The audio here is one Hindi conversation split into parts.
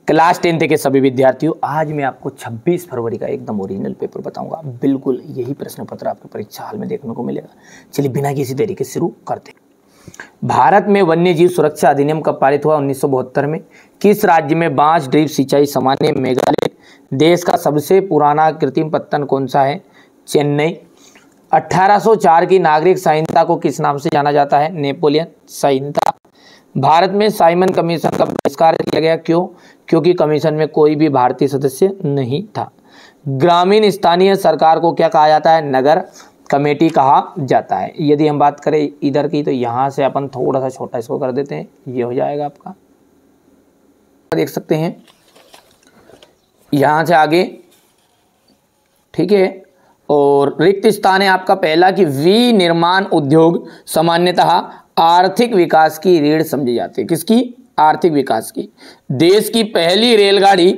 क्लास 10th के सभी विद्यार्थियों, आज मैं आपको 26 फरवरी का एकदम ओरिजिनल पेपर बताऊंगा। बिल्कुल यही प्रश्न पत्र आपके परीक्षा हाल में देखने को मिलेगा। चलिए बिना किसी देरी के शुरू करते हैं। भारत में वन्य जीव सुरक्षा अधिनियम कब पारित हुआ? 1972 में। किस राज्य में बांस ड्रिप सिंचाई सामान्य? मेघालय। देश का सबसे पुराना कृत्रिम पत्तन कौन सा है? चेन्नई। 1804 की नागरिक संहिता को किस नाम से जाना जाता है? नेपोलियन संहिता। भारत में साइमन कमीशन का बहिष्कार किया गया, क्यों? क्योंकि कमीशन में कोई भी भारतीय सदस्य नहीं था। ग्रामीण स्थानीय सरकार को क्या कहा जाता है? नगर कमेटी कहा जाता है। यदि हम बात करें इधर की, तो यहाँ से अपन थोड़ा सा छोटा इसको कर देते हैं, ये हो जाएगा आपका, देख सकते हैं यहाँ से आगे, ठीक है। और रिक्त स्थान है आपका पहला कि विनिर्माण उद्योग सामान्यतः आर्थिक विकास की रीढ़ समझी जाती है। किसकी? आर्थिक विकास की। देश की पहली रेलगाड़ी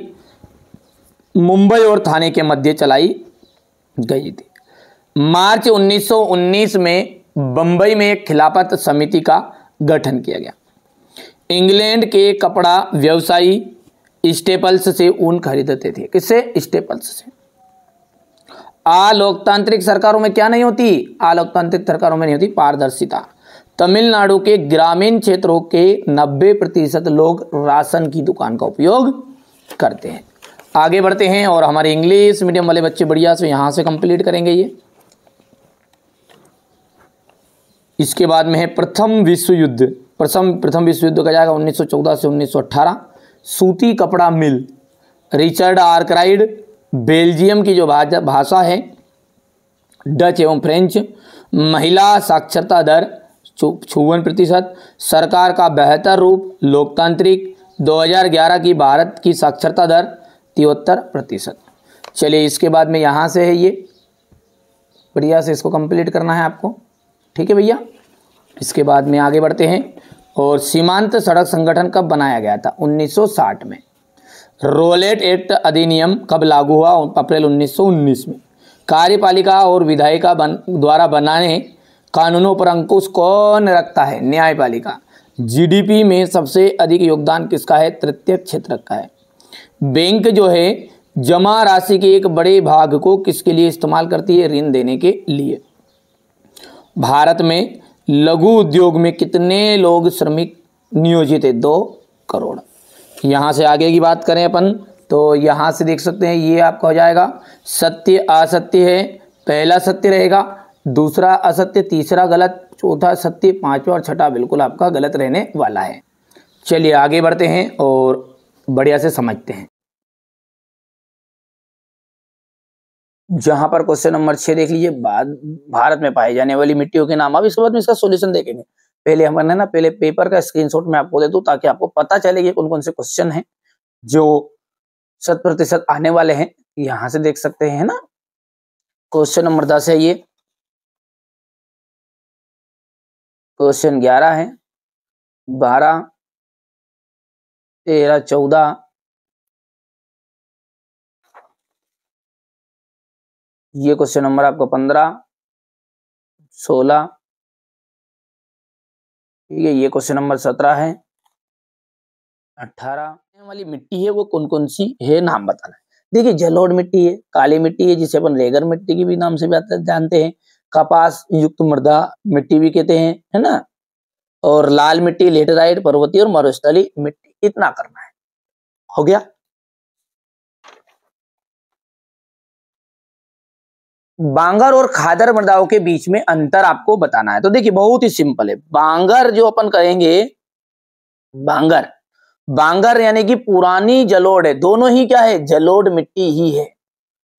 मुंबई और थाने के मध्य चलाई गई थी। मार्च 1919 में बंबई में एक खिलाफत समिति का गठन किया गया। इंग्लैंड के कपड़ा व्यवसायी स्टेपल्स से ऊन खरीदते थे। किससे? स्टेपल्स से। अलोकतांत्रिक सरकारों में क्या नहीं होती? अलोकतांत्रिक सरकारों में नहीं होती पारदर्शिता। तमिलनाडु के ग्रामीण क्षेत्रों के 90% लोग राशन की दुकान का उपयोग करते हैं। आगे बढ़ते हैं और हमारे इंग्लिश मीडियम वाले बच्चे बढ़िया से यहाँ से कंप्लीट करेंगे ये। इसके बाद में है प्रथम विश्व युद्ध। प्रथम विश्व युद्ध का जाएगा 1914 से 1918। सूती कपड़ा मिल। रिचर्ड आर्कराइड। बेल्जियम की जो भाषा है डच एवं फ्रेंच। महिला साक्षरता दर 54%। सरकार का बेहतर रूप लोकतांत्रिक। 2011 की भारत की साक्षरता दर 73%। चलिए इसके बाद में यहाँ से है ये, बढ़िया से इसको कंप्लीट करना है आपको, ठीक है भैया। इसके बाद में आगे बढ़ते हैं। और सीमांत सड़क संगठन कब बनाया गया था? 1960 में। रोलेट एक्ट अधिनियम कब लागू हुआ? अप्रैल 1919 में। कार्यपालिका और विधायिका द्वारा बनाने कानूनों पर अंकुश कौन रखता है? न्यायपालिका। जीडीपी में सबसे अधिक योगदान किसका है? तृतीय क्षेत्र का है। बैंक जो है जमा राशि के एक बड़े भाग को किसके लिए इस्तेमाल करती है? ऋण देने के लिए। भारत में लघु उद्योग में कितने लोग श्रमिक नियोजित है? 2 करोड़। यहाँ से आगे की बात करें अपन, तो यहाँ से देख सकते हैं ये आपका हो जाएगा सत्य असत्य है। पहला सत्य रहेगा, दूसरा असत्य, तीसरा गलत, चौथा सत्य, पांचवा और छठा बिल्कुल आपका गलत रहने वाला है। चलिए आगे बढ़ते हैं और बढ़िया से समझते हैं। जहां पर क्वेश्चन नंबर 6 देख लीजिए, भारत में पाई जाने वाली मिट्टियों के नाम। अब इसके बाद में इसका सॉल्यूशन देखेंगे। पहले हमने ना पहले पेपर का स्क्रीनशॉट मैं आपको दे दूं ताकि आपको पता चले कि कौन कौन से क्वेश्चन हैं जो 100% आने वाले हैं। यहां से देख सकते हैं ना, क्वेश्चन नंबर 10 है ये, क्वेश्चन 11 है, 12, 13, 14, ये क्वेश्चन नंबर आपका 15, 16, ठीक है, ये क्वेश्चन नंबर 17 है, 18। वाली मिट्टी है वो कौन कौन सी है, नाम बताना है। देखिए जलोढ़ मिट्टी है, काली मिट्टी है जिसे अपन रेगर मिट्टी की भी नाम से जानते हैं, कपास युक्त मृदा मिट्टी भी कहते हैं, है ना, और लाल मिट्टी, लेटेराइट, पर्वतीय और मरुस्थलीय मिट्टी। इतना करना है, हो गया। बांगर और खादर मृदाओं के बीच में अंतर आपको बताना है। तो देखिए बहुत ही सिंपल है। बांगर जो अपन कहेंगे, बांगर यानी कि पुरानी जलोढ़ है। दोनों ही क्या है? जलोढ़ मिट्टी ही है।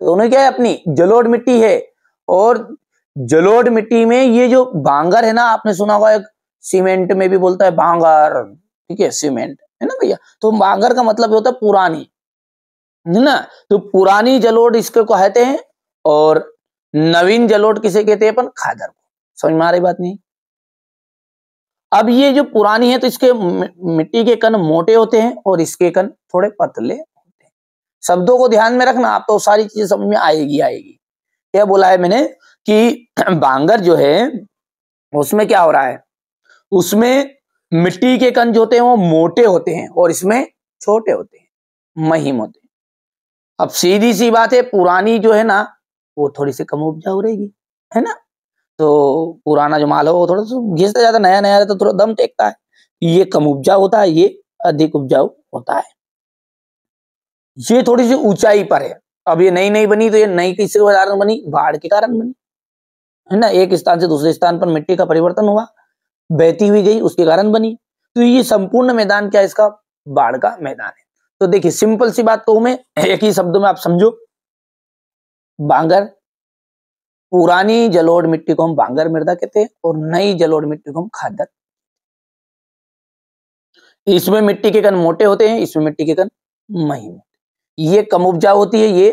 दोनों क्या है? अपनी जलोढ़ मिट्टी है। और जलोढ़ मिट्टी में ये जो बांगर है ना, आपने सुना होगा एक सीमेंट में भी बोलता है बांगर, ठीक है, सीमेंट है ना भैया। तो बांगर का मतलब होता है पुरानी, है ना। तो पुरानी जलोढ़ इसको कहते हैं और नवीन जलोढ़ किसे कहते हैं? अपन खादर को। समझ में आ रही बात नहीं? अब ये जो पुरानी है तो इसके मिट्टी के कण मोटे होते हैं और इसके कण थोड़े पतले होते हैं। शब्दों को ध्यान में रखना, आप तो सारी चीजें समझ में आएगी। क्या बोला है मैंने कि बांगर जो है उसमें क्या हो रहा है? उसमें मिट्टी के कण जो होते हैं वो मोटे होते हैं और इसमें छोटे होते हैं। महीम होते हैं। अब सीधी सी बात है, पुरानी जो है ना वो थोड़ी सी कम उपजाऊ रहेगी, है ना। तो पुराना जो माल हो वो थोड़ा सा घिसता जाता, नया नया रहता तो थोड़ा दम टेकता है। ये कम उपजाऊ होता है, ये अधिक उपजाऊ होता है। ये थोड़ी सी ऊंचाई पर है। अब ये नई नई बनी तो ये नई किसके कारण बनी? बाढ़ के कारण बनी, है ना। एक स्थान से दूसरे स्थान पर मिट्टी का परिवर्तन हुआ, बहती हुई गई, उसके कारण बनी। तो ये संपूर्ण मैदान क्या है इसका? बाढ़ का मैदान है। तो देखिए सिंपल सी बात कहूं मैं, एक ही शब्दों में आप समझो, बांगर। पुरानी जलोढ़ मिट्टी को हम बांगर मृदा कहते हैं और नई जलोढ़ मिट्टी को हम खादर। इसमें मिट्टी के कण मोटे होते हैं, इसमें मिट्टी के कण महीन होते हैं। ये कम उपजाऊ होती है, ये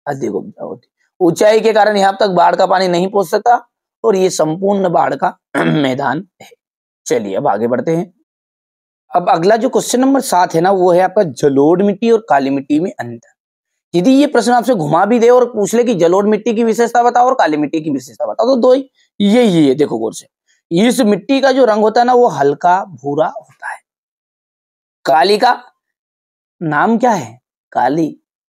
अधिक उपजाऊ होती है। ऊंचाई के कारण यहां तक बाढ़ का पानी नहीं पहुंच सकता और ये संपूर्ण बाढ़ का मैदान है। चलिए अब आगे बढ़ते हैं। अब अगला जो क्वेश्चन नंबर 7 है ना, वो है आपका जलोढ़ मिट्टी और काली मिट्टी में अंतर। यदि ये प्रश्न आपसे घुमा भी दे और पूछ ले कि जलोढ़ मिट्टी की विशेषता बताओ और काली मिट्टी की विशेषता बताओ, तो दो ही ये देखो गौर से। इस मिट्टी का जो रंग होता है ना वो हल्का भूरा होता है। काली का नाम क्या है? काली,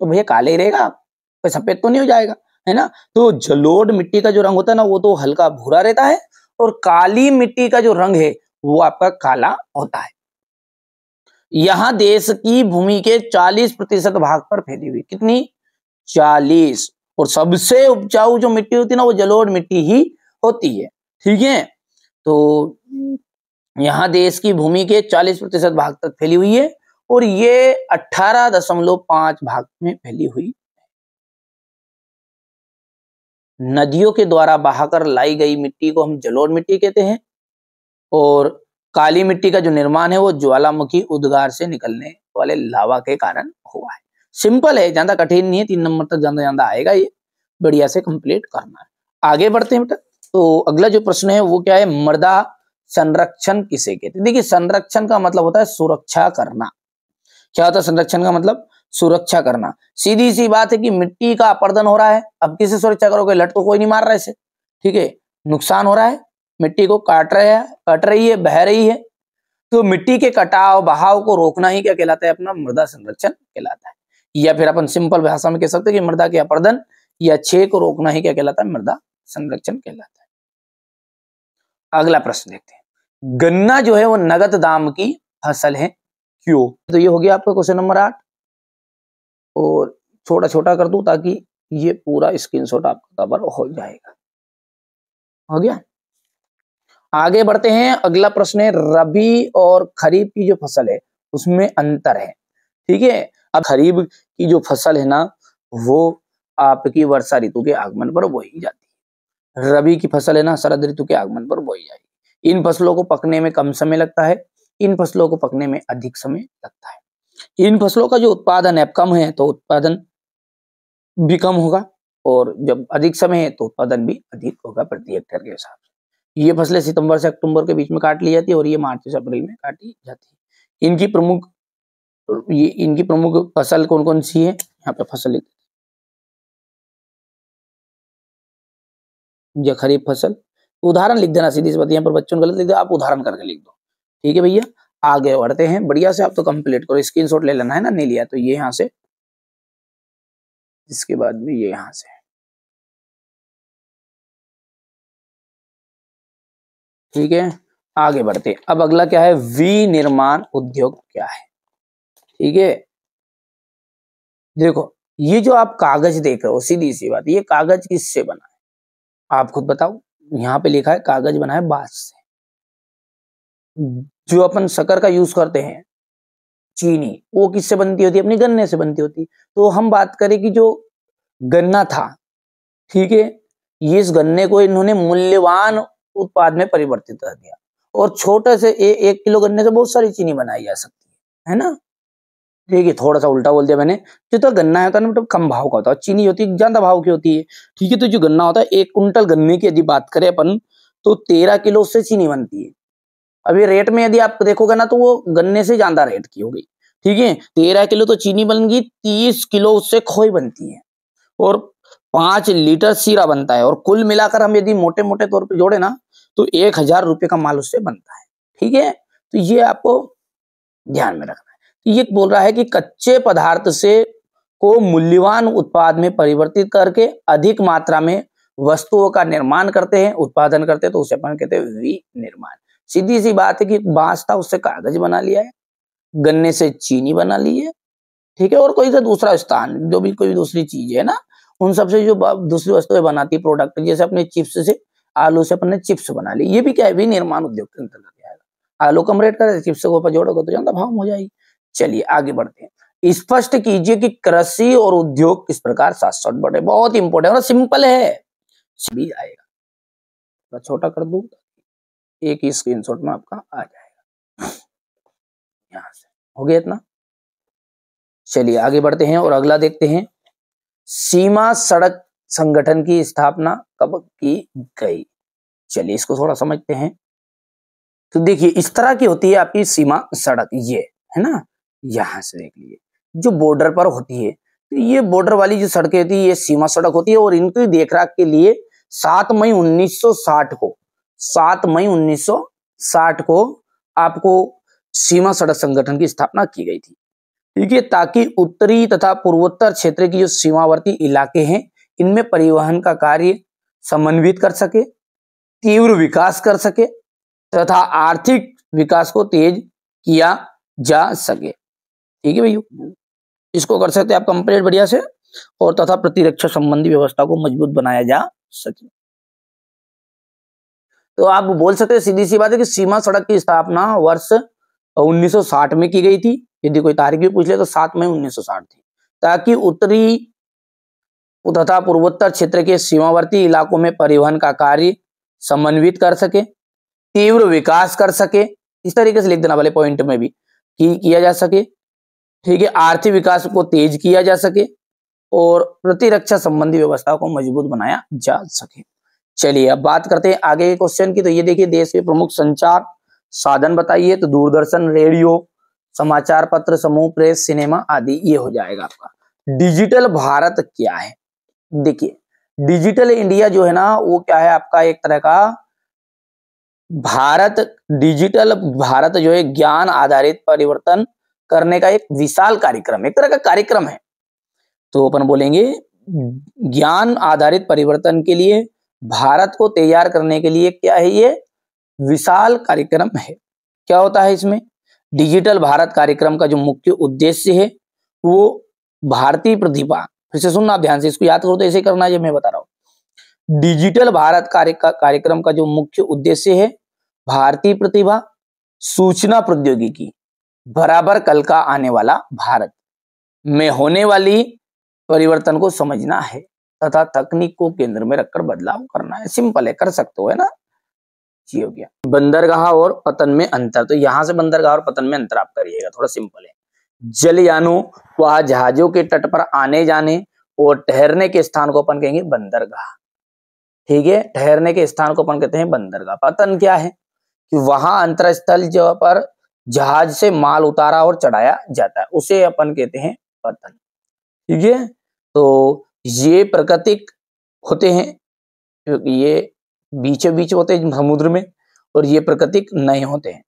तो भैया काले ही रहेगा, कोई सफेद तो नहीं हो जाएगा, है ना। तो जलोढ़ मिट्टी का जो रंग होता है ना वो तो हल्का भूरा रहता है और काली मिट्टी का जो रंग है वो आपका काला होता है। यहां देश की भूमि के 40% भाग पर फैली हुई, कितनी? 40। और सबसे उपजाऊ जो मिट्टी होती है ना वो जलोढ़ मिट्टी ही होती है, ठीक है। तो यहां देश की भूमि के 40% भाग तक फैली हुई है और ये 18.5 भाग में फैली हुई। नदियों के द्वारा बहाकर लाई गई मिट्टी को हम जलोढ़ मिट्टी कहते हैं और काली मिट्टी का जो निर्माण है वो ज्वालामुखी उद्गार से निकलने वाले लावा के कारण हुआ है। सिंपल है, ज्यादा कठिन नहीं है, 3 नंबर तक ज्यादा आएगा, ये बढ़िया से कंप्लीट करना है। आगे बढ़ते हैं बेटा। तो अगला जो प्रश्न है वो क्या है? मृदा संरक्षण किसे कहते हैं? देखिए संरक्षण का मतलब होता है सुरक्षा करना। क्या होता है संरक्षण का मतलब? सुरक्षा करना। सीधी सी बात है कि मिट्टी का अपरदन हो रहा है, अब किसे सुरक्षा करोगे? लट तो कोई नहीं मार रहा है इसे, ठीक है। नुकसान हो रहा है, मिट्टी को कट रही है, बह रही है। तो मिट्टी के कटाव बहाव को रोकना ही क्या कहलाता है? अपना मृदा संरक्षण कहलाता है। या फिर अपन सिंपल भाषा में कह सकते हैं कि मृदा के अपरदन या क्षय को रोकना ही क्या कहलाता है? मृदा संरक्षण कहलाता है। अगला प्रश्न देखते हैं। गन्ना जो है वो नगद दाम की फसल है, क्यों? तो ये हो गया आपका क्वेश्चन नंबर 8 और छोटा छोटा कर दूं ताकि ये पूरा स्क्रीनशॉट आपका कवर हो जाएगा। हो गया। आगे बढ़ते हैं। अगला प्रश्न है रबी और खरीफ की जो फसल है उसमें अंतर है, ठीक है। अब खरीफ की जो फसल है ना वो आपकी वर्षा ऋतु के आगमन पर बोई जाती है। रबी की फसल है ना शरद ऋतु के आगमन पर बोई जाएगी। इन फसलों को पकने में कम समय लगता है, इन फसलों को पकने में अधिक समय लगता है। इन फसलों का जो उत्पादन है कम है तो उत्पादन भी कम होगा और जब अधिक समय है तो उत्पादन भी अधिक होगा प्रति हेक्टेयर के हिसाब से। ये फसलें सितंबर से अक्टूबर के बीच में काट ली जाती है और ये मार्च से अप्रैल में काटी जाती है। इनकी प्रमुख फसल कौन कौन सी है? यहाँ पे फसल लिख या खरीफ फसल, उदाहरण लिख देना सीधी सी बात। यहाँ पर बच्चों ने गलत लिख दिया, आप उदाहरण करके लिख दो, ठीक है भैया। आगे बढ़ते हैं, बढ़िया से आप तो कंप्लीट करो, स्क्रीनशॉट ले लेना है ना, नहीं लिया तो ये यहाँ से, इसके बाद में ये यहाँ से, ठीक है। आगे बढ़ते हैं। अब अगला क्या है? विनिर्माण उद्योग क्या है, ठीक है। देखो ये जो आप कागज देख रहे हो, सीधी सी बात, ये कागज किससे बना है आप खुद बताओ। यहाँ पे लिखा है कागज बना है बांस से। जो अपन शक्कर का यूज करते हैं चीनी, वो किससे बनती होती है? अपनी गन्ने से बनती होती है। तो हम बात करें कि जो गन्ना था, ठीक है, ये इस गन्ने को इन्होंने मूल्यवान उत्पाद में परिवर्तित कर दिया और छोटे से 1 किलो गन्ने से बहुत सारी चीनी बनाई जा सकती है ना। ठीक है, थोड़ा सा उल्टा बोल दिया मैंने। जो तो गन्ना होता है ना मतलब कम भाव का होता है, चीनी होती है ज्यादा भाव की होती है, ठीक है। तो जो गन्ना होता है 1 कुंटल गन्ने की यदि बात करें अपन तो 13 किलो से चीनी बनती है। अब ये रेट में यदि आप देखोगे ना तो वो गन्ने से ज्यादा रेट की हो गई, ठीक है। 13 किलो तो चीनी बन गई, 30 किलो उससे खोई बनती है और 5 लीटर सीरा बनता है और कुल मिलाकर हम यदि मोटे मोटे तौर पे जोड़े ना तो 1000 रुपए का माल उससे बनता है, ठीक है। तो ये आपको ध्यान में रखना है। ये बोल रहा है कि कच्चे पदार्थ से को मूल्यवान उत्पाद में परिवर्तित करके अधिक मात्रा में वस्तुओं का निर्माण करते हैं, उत्पादन करते हैं, तो उसे अपन कहते हैं विनिर्माण। सीधी सी बात है कि बांस था उससे कागज बना लिया है, गन्ने से चीनी बना ली है, ठीक है, और कोई सा दूसरा स्थान जो भी कोई दूसरी चीज है ना, उन सबसे जो दूसरी वस्तुएं बनाती है प्रोडक्ट, जैसे अपने चिप्स से, आलू से अपन ने चिप्स बना ली, ये भी क्या है, विनिर्माण उद्योग के अंतर्गत आएगा। आलू कम रेट का, चिप्स को ऊपर जोड़ोगे तो ज्यादा भाव हो जाएगी। चलिए आगे बढ़ते हैं। स्पष्ट कीजिए कि कृषि और उद्योग किस प्रकार साथ साथ बढ़े। बहुत इंपॉर्टेंट और सिंपल है, भी आएगा, छोटा कर दूं, एक ही स्क्रीनशॉट में आपका आ जाएगा। यहां से हो गया इतना। चलिए आगे बढ़ते हैं और अगला देखते हैं। सीमा सड़क संगठन की स्थापना कब की गई? चलिए इसको थोड़ा समझते हैं। तो देखिए इस तरह की होती है आपकी सीमा सड़क, ये है ना, यहां से देख लीजिए जो बॉर्डर पर होती है, तो ये बॉर्डर वाली जो सड़कें होती है ये सीमा सड़क होती है, और इनकी देखरेख के लिए 7 मई 1960 को 7 मई 1960 को आपको सीमा सड़क संगठन की स्थापना की गई थी, ठीक है, ताकि उत्तरी तथा पूर्वोत्तर क्षेत्र की जो सीमावर्ती इलाके हैं इनमें परिवहन का कार्य समन्वित कर सके, तीव्र विकास कर सके तथा आर्थिक विकास को तेज किया जा सके। ठीक है भैया, इसको कर सकते हैं आप कंप्लीट बढ़िया से, और तथा प्रतिरक्षा संबंधी व्यवस्था को मजबूत बनाया जा सके। तो आप बोल सकते हैं सीधी सी बात है कि सीमा सड़क की स्थापना वर्ष 1960 में की गई थी। यदि कोई तारीख भी पूछ ले तो 7 मई 1960 थी, ताकि उत्तरी तथा पूर्वोत्तर क्षेत्र के सीमावर्ती इलाकों में परिवहन का कार्य समन्वित कर सके, तीव्र विकास कर सके, इस तरीके से लिख देना वाले पॉइंट में भी किया जा सके, ठीक है, आर्थिक विकास को तेज किया जा सके और प्रतिरक्षा संबंधी व्यवस्था को मजबूत बनाया जा सके। चलिए अब बात करते हैं आगे के क्वेश्चन की। तो ये देखिए देश के प्रमुख संचार साधन बताइए, तो दूरदर्शन, रेडियो, समाचार पत्र समूह, प्रेस, सिनेमा आदि, ये हो जाएगा आपका। डिजिटल भारत क्या है? देखिए डिजिटल इंडिया जो है ना वो क्या है आपका, एक तरह का भारत, डिजिटल भारत जो है ज्ञान आधारित परिवर्तन करने का एक विशाल कार्यक्रम, एक तरह का कार्यक्रम है। तो अपन बोलेंगे ज्ञान आधारित परिवर्तन के लिए भारत को तैयार करने के लिए क्या है, ये विशाल कार्यक्रम है। क्या होता है इसमें? डिजिटल भारत कार्यक्रम का जो मुख्य उद्देश्य है वो भारतीय प्रतिभा, फिर से सुनना ध्यान से, इसको याद करो तो ऐसे करना है जो मैं बता रहा हूं। डिजिटल भारत कार्यक्रम का जो मुख्य उद्देश्य है भारतीय प्रतिभा, सूचना प्रौद्योगिकी बराबर कल का आने वाला भारत में होने वाली परिवर्तन को समझना है तथा तकनीक को केंद्र में रखकर बदलाव करना है। सिंपल है, कर सकते हो, है ना। जी हो गया। बंदरगाह और पतन में अंतर, तो यहां से बंदरगाह और पतन में अंतर आप करिएगा, थोड़ा सिंपल है। जलयानों व जहाजों के तट पर आने जाने और ठहरने के स्थान को अपन कहेंगे बंदरगाह, ठीक है, ठहरने के स्थान को अपन कहते हैं बंदरगाह। पतन क्या है कि वहां अंतरस्थल जो पर जहाज से माल उतारा और चढ़ाया जाता है उसे अपन कहते हैं पतन, ठीक है। तो ये प्राकृतिक होते हैं क्योंकि ये बीचों बीच होते हैं समुद्र में, और ये प्राकृतिक नहीं होते हैं,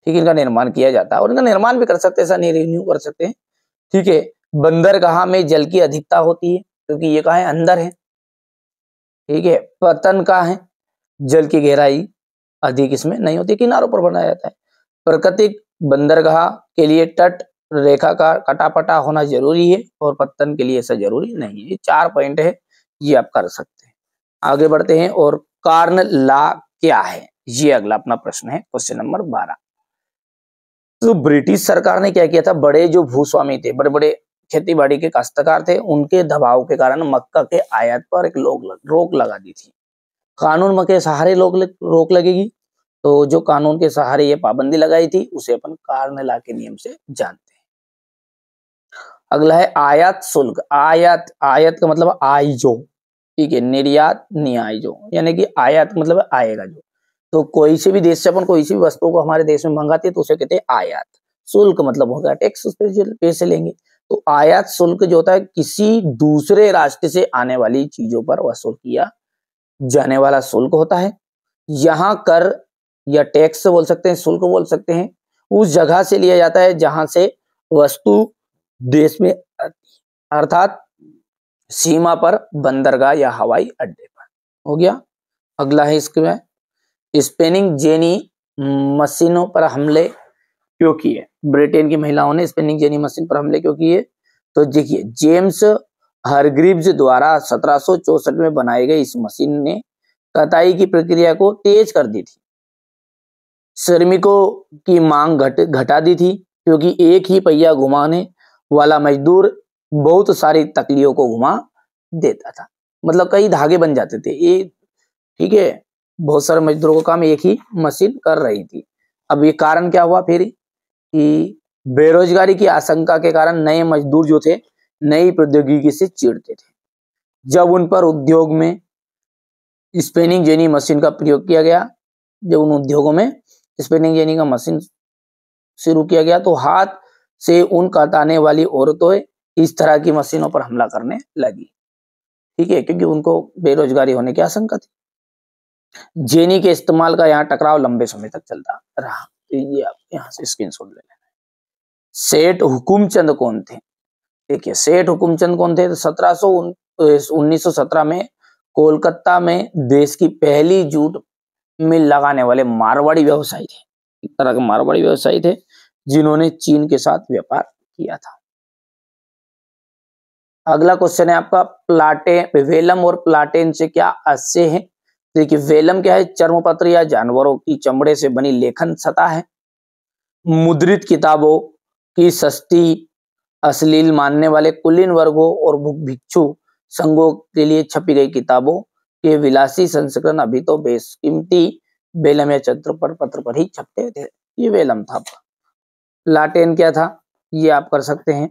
ठीक है, इनका निर्माण किया जाता है और इनका निर्माण भी कर सकते हैं, ऐसा नहीं रिन्यू कर सकते हैं, ठीक है। बंदरगाह में जल की अधिकता होती है क्योंकि ये कहाँ है, अंदर है, ठीक है। पतन का है, जल की गहराई अधिक इसमें नहीं होती, किनारों पर बनाया जाता है। प्राकृतिक बंदरगाह के लिए तट रेखा का कटापटा होना जरूरी है और पत्तन के लिए ऐसा जरूरी नहीं है। ये 4 पॉइंट है, ये आप कर सकते हैं। आगे बढ़ते हैं, और कारण ला क्या है, ये अगला अपना प्रश्न है, क्वेश्चन नंबर 12। तो ब्रिटिश सरकार ने क्या किया था, बड़े जो भूस्वामी थे, बड़े बड़े खेती बाड़ी के काश्तकार थे, उनके दबाव के कारण मक्का के आयात पर एक रोक लगा दी थी। कानून के सहारे रोक लगेगी, तो जो कानून के सहारे ये पाबंदी लगाई थी उसे अपन कारण ला के नियम से जानते हैं। अगला है आयात शुल्क। आयात का मतलब आइजो, ठीक है, निर्यात नियाइजो, यानी कि आयात मतलब आएगा जो, तो कोई से भी देश से अपन कोई सी भी वस्तु को हमारे देश में मंगाते हैं तो उसे कहते हैं आयात। शुल्क मतलब होगा टैक्स, उस पर पैसे लेंगे। तो आयात शुल्क जो होता है किसी दूसरे राष्ट्र से आने वाली चीजों पर वसूल किया जाने वाला शुल्क होता है। यहाँ कर या टैक्स बोल सकते हैं, शुल्क बोल सकते हैं, उस जगह से लिया जाता है जहां से वस्तु देश में अर्थात सीमा पर, बंदरगाह या हवाई अड्डे पर। हो गया। अगला है इसके में स्पिनिंग जेनी मशीनों पर हमले क्यों किए? ब्रिटेन की महिलाओं ने स्पिनिंग जेनी मशीन पर हमले क्यों किए? तो देखिए, जेम्स हरग्रीव्स द्वारा 1764 में बनाई गई इस मशीन ने कताई की प्रक्रिया को तेज कर दी थी। श्रमिकों की मांग घटा दी थी, क्योंकि एक ही पहिया घुमाने वाला मजदूर बहुत सारी तकलियों को घुमा देता था। मतलब कई धागे बन जाते थे ये, ठीक है। बहुत सारे मजदूरों का काम एक ही मशीन कर रही थी। अब ये कारण क्या हुआ फिर कि बेरोजगारी की आशंका के कारण नए मजदूर जो थे नई प्रौद्योगिकी से चिढ़ते थे। जब उन पर उद्योग में स्पिनिंग जेनी मशीन का प्रयोग किया गया, जब उन उद्योगों में स्पिनिंग जेनी का मशीन शुरू किया गया तो हाथ से ऊन काटने वाली औरतें इस तरह की मशीनों पर हमला करने लगी, ठीक है, क्योंकि उनको बेरोजगारी होने की आशंका थी। जेनी के इस्तेमाल का यहाँ टकराव लंबे समय तक चलता रहा। तो ये आप यहाँ से स्क्रीनशॉट ले लेना। सेठ हुकुमचंद कौन थे? देखिए, सेठ हुकुमचंद कौन थे? तो 1917 में कोलकाता में देश की पहली जूट मिल लगाने वाले मारवाड़ी व्यवसायी थे। एक तरह के मारवाड़ी व्यवसायी थे जिन्होंने चीन के साथ व्यापार किया था। अगला क्वेश्चन है आपका वेलम और प्लाटेन से क्या आशय है? देखिए, वेलम क्या है? चर्मपत्र या जानवरों की चमड़े से बनी लेखन सतह है। मुद्रित किताबों की सस्ती, अश्लील मानने वाले कुलीन वर्गों और भिक्षु संघों के लिए छपी गई किताबों के विलासी संस्करण अभी तो बेशकीमती वेलम या पत्र पर ही छपते थे। ये वेलम था। प्लाटेन क्या था? ये आप कर सकते हैं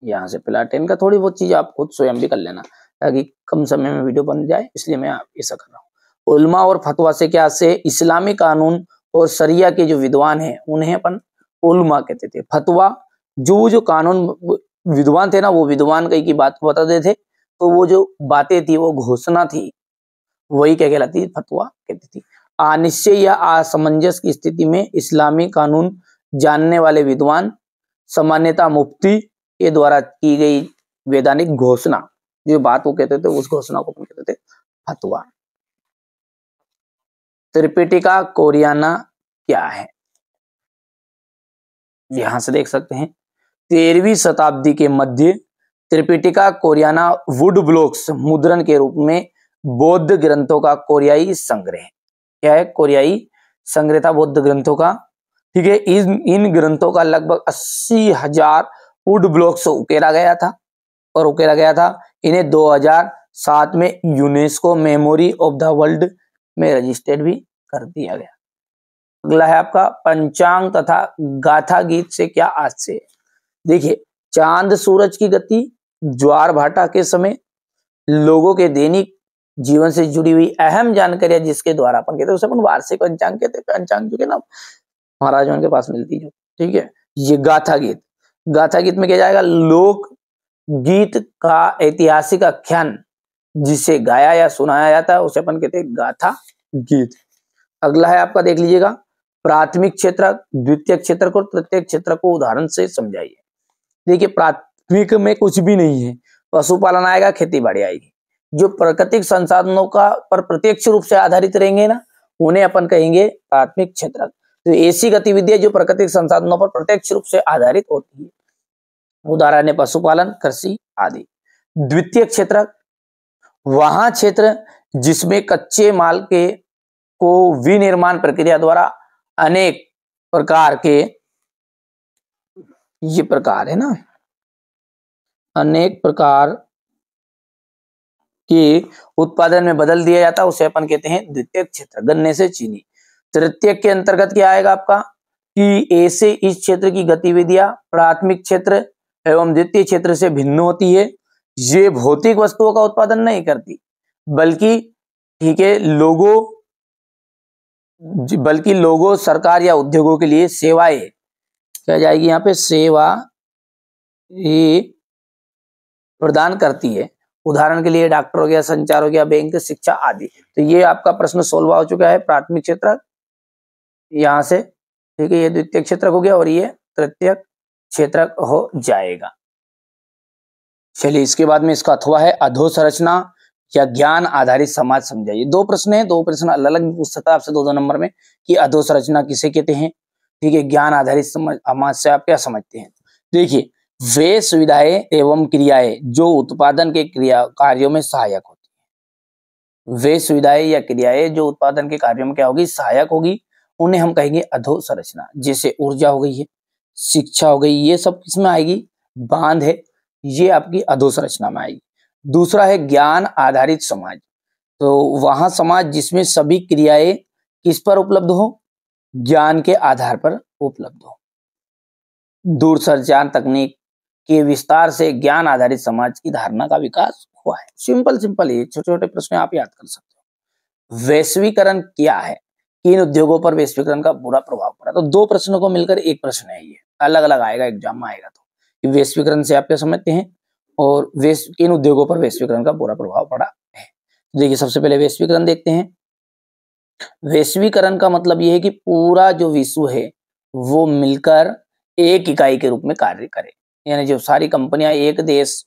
यहाँ से। प्लाटेन का थोड़ी बहुत चीज आप खुद स्वयं भी कर लेना ताकि कम समय में वीडियो बन जाए, इसलिए मैं ऐसा कर रहा हूँ। उल्मा और फतवा से क्या से? इस्लामी कानून और शरिया के जो विद्वान हैं उन्हें अपन उल्मा कहते थे। फतवा जो कानून विद्वान थे ना, वो विद्वान कई की बात बताते थे, तो वो जो बातें थी वो घोषणा थी, वही क्या कहलाती? फतवा कहती थी। अनिश्चय या असमंजस की स्थिति में इस्लामी कानून जानने वाले विद्वान सामान्यतः मुफ्ती के द्वारा की गई वैधानिक घोषणा, जो बात वो कहते थे उस घोषणा को कहते थे फतवा। त्रिपिटिका कोरियाना क्या है? यहां से देख सकते हैं 13वीं शताब्दी के मध्य त्रिपिटिका कोरियाना वुड ब्लॉक्स मुद्रण के रूप में बौद्ध ग्रंथों का कोरियाई संग्रह। क्या है? कोरियाई संग्रह था बौद्ध ग्रंथों का, ठीक है। इन ग्रंथों का लगभग 80,000 वुड ब्लॉक्स उकेरा गया था इन्हें 2007 में UNESCO memory of the world में रजिस्टर्ड भी कर दिया गया। अगला है आपका पंचांग तथा गाथा गीत से क्या आशय है? देखिए, चांद सूरज की गति, ज्वार भाटा के समय लोगों के दैनिक जीवन से जुड़ी हुई अहम जानकारियां जिसके द्वारा अपन कहते हैं उसे अपन वार्षिक पंचांग कहते हैं। पंचांग जो है ना महाराजाओं के पास मिलती जो, ठीक है। ये गाथा गीत में क्या जाएगा? लोक गीत का ऐतिहासिक आख्यान जिसे गाया या सुनाया जाता है उसे अपन कहते हैं गाथा गीत। अगला है आपका, देख लीजिएगा, प्राथमिक क्षेत्रक, द्वितीय क्षेत्रक और तृतीय क्षेत्रक को उदाहरण से समझाइए। देखिए, प्राथमिक में कुछ भी नहीं है, पशुपालन आएगा, खेती बाड़ी आएगी। जो प्राकृतिक संसाधनों का पर प्रत्यक्ष रूप से आधारित रहेंगे ना, उन्हें अपन कहेंगे प्राथमिक क्षेत्रक। तो ऐसी गतिविधियां जो प्राकृतिक संसाधनों पर प्रत्यक्ष रूप से आधारित होती है, उदाहरण है पशुपालन, कृषि आदि। द्वितीय क्षेत्रक वहां क्षेत्र जिसमें कच्चे माल के को विनिर्माण प्रक्रिया द्वारा अनेक प्रकार के, ये प्रकार है ना, अनेक प्रकार के उत्पादन में बदल दिया जाता है, उसे अपन कहते हैं द्वितीय क्षेत्र। गन्ने से चीनी। तृतीय के अंतर्गत क्या आएगा आपका कि ऐसे इस क्षेत्र की गतिविधियां प्राथमिक क्षेत्र एवं द्वितीय क्षेत्र से भिन्न होती है। ये भौतिक वस्तुओं का उत्पादन नहीं करती, बल्कि ठीक है लोगों, सरकार या उद्योगों के लिए सेवाएं क्या जाएगी यहाँ पे? सेवा ये प्रदान करती है। उदाहरण के लिए डॉक्टर हो गया, संचार हो गया, बैंक, शिक्षा आदि। तो ये आपका प्रश्न सोल्व हो चुका है प्राथमिक क्षेत्र यहाँ से। ठीक है, ये द्वितीयक क्षेत्रक हो गया और ये तृतीयक क्षेत्रक हो जाएगा। चलिए इसके बाद में इसका अथवा है अधोसंरचना या ज्ञान आधारित समाज समझाइए। दो प्रश्न है, दो प्रश्न अलग अलग पूछ सकता है आपसे दो नंबर में कि अधोसंरचना किसे कहते हैं, ठीक है, ज्ञान आधारित समाज से आप क्या समझते हैं। देखिए, वे सुविधाएं एवं क्रियाएं जो उत्पादन के कार्यों में सहायक होती है। वे सुविधाएं या क्रियाएं जो उत्पादन के कार्यों में क्या होगी, सहायक होगी, उन्हें हम कहेंगे अधोसंरचना। जैसे ऊर्जा हो गई है, शिक्षा हो गई, ये सब किसमें आएगी, बांध है, ये आपकी अधोसंरचना में आएगी। दूसरा है ज्ञान आधारित समाज, तो वहां समाज जिसमें सभी क्रियाएं किस पर उपलब्ध हो, ज्ञान के आधार पर उपलब्ध हो। दूरसंचार तकनीक के विस्तार से ज्ञान आधारित समाज की धारणा का विकास हुआ है। सिंपल सिंपल ये छोटे छोटे प्रश्न आप याद कर सकते हो। वैश्वीकरण क्या है, किन उद्योगों पर वैश्वीकरण का बुरा प्रभाव पड़ा। तो दो प्रश्नों को मिलकर एक प्रश्न है, ये अलग अलग आएगा एग्जाम में आएगा। तो वैश्वीकरण से आप क्या समझते हैं और किन उद्योगों पर वैश्वीकरण का बुरा प्रभाव पड़ा है। देखिए सबसे पहले वैश्वीकरण देखते हैं। वैश्वीकरण का मतलब यह है कि पूरा जो विश्व है वो मिलकर एक इकाई के रूप में कार्य करे, यानी जो सारी कंपनियां एक देश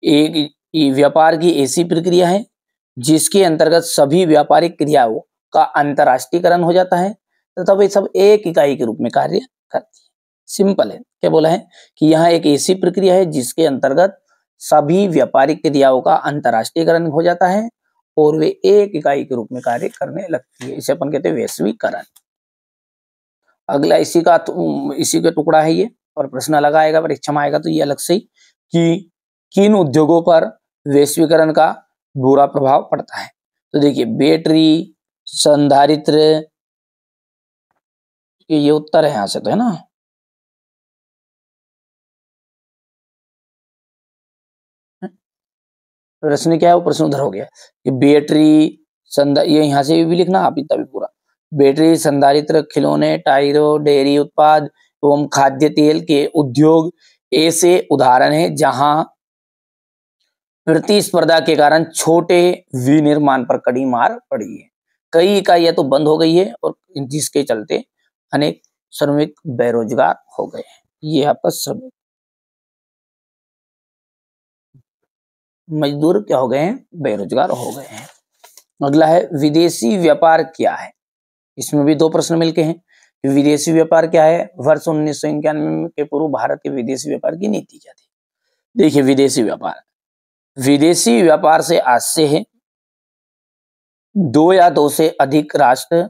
एक व्यापार की ऐसी प्रक्रिया है जिसके अंतर्गत सभी व्यापारिक क्रियाओं का अंतरराष्ट्रीयकरण हो जाता है तथा वे सब एक इकाई के रूप में कार्य करती है। सिंपल है, क्या बोला है कि यहाँ एक ऐसी प्रक्रिया है जिसके अंतर्गत सभी व्यापारिक क्रियाओं का अंतरराष्ट्रीयकरण हो जाता है और वे एक इकाई के रूप में कार्य करने लगती है। इसे अपन कहते हैं वैश्वीकरण। अगला इसी का टुकड़ा है ये, और प्रश्न अलग आएगा, परीक्षा में आएगा तो ये अलग से ही कि किन उद्योगों पर वैश्वीकरण का बुरा प्रभाव पड़ता है। तो देखिए बैटरी, संधारित्र, ये उत्तर है यहाँ से, तो है ना। प्रश्न क्या है वो प्रश्न उधर हो गया कि बैटरी ये यहाँ से भी लिखना आप इतना भी पूरा। बैटरी, संधारित्र, खिलौने, टायरों, डेयरी उत्पाद एवं खाद्य तेल के उद्योग ऐसे उदाहरण हैं जहां प्रतिस्पर्धा के कारण छोटे विनिर्माण पर कड़ी मार पड़ी है। कई इकाइयां तो बंद हो गई है और जिसके चलते अनेक श्रमिक बेरोजगार हो गए हैं। ये आपका श्रमिक मजदूर क्या हो गए हैं, बेरोजगार हो गए हैं। अगला है विदेशी व्यापार क्या है। इसमें भी दो प्रश्न मिलके हैं। विदेशी व्यापार क्या है, वर्ष 1991 के पूर्व भारत के विदेशी व्यापार की नीति क्या थी। देखिए विदेशी व्यापार से आज से है दो या दो से अधिक राष्ट्र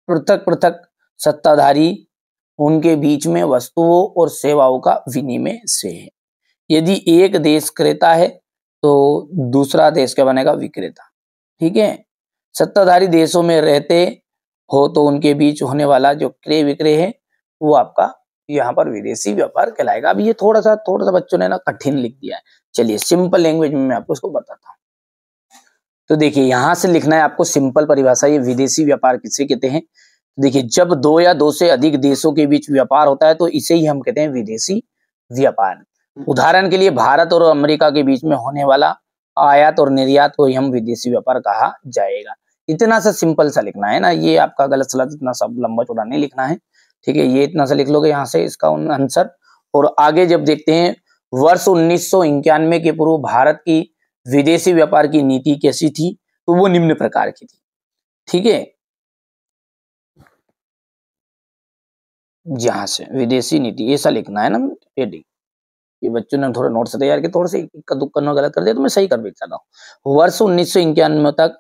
पृथक पृथक सत्ताधारी उनके बीच में वस्तुओं और सेवाओं का विनिमय से है। यदि एक देश क्रेता है तो दूसरा देश क्या बनेगा, विक्रेता। ठीक है, सत्ताधारी देशों में रहते हो तो उनके बीच होने वाला जो क्रय विक्रय है वो आपका यहाँ पर विदेशी व्यापार कहलाएगा। अब ये थोड़ा सा बच्चों ने ना कठिन लिख दिया है। चलिए सिंपल लैंग्वेज में मैं आपको इसको बताता हूँ। तो देखिए यहां से लिखना है आपको सिंपल परिभाषा, ये विदेशी व्यापार किसे कहते हैं। देखिए जब दो या दो से अधिक देशों के बीच व्यापार होता है तो इसे ही हम कहते हैं विदेशी व्यापार। उदाहरण के लिए भारत और अमेरिका के बीच में होने वाला आयात और निर्यात को ही हम विदेशी व्यापार कहा जाएगा। इतना सा सिंपल सा लिखना है ना, ये आपका गलत सलत इतना सब लंबा चौड़ा नहीं लिखना है। ठीक है, ये इतना सा लिख लोगे यहाँ से इसका आंसर। और आगे जब देखते हैं वर्ष 1991 के पूर्व भारत की विदेशी व्यापार की नीति कैसी थी, तो वो निम्न प्रकार की थी। ठीक है, जहां से विदेशी नीति ऐसा लिखना है ना, ये बच्चों ने थोड़ा नोट से तैयार किया, थोड़ा से इक्का दुक्का गलत कर दिया तो मैं सही कर भी चाहता हूँ। वर्ष 1991 तक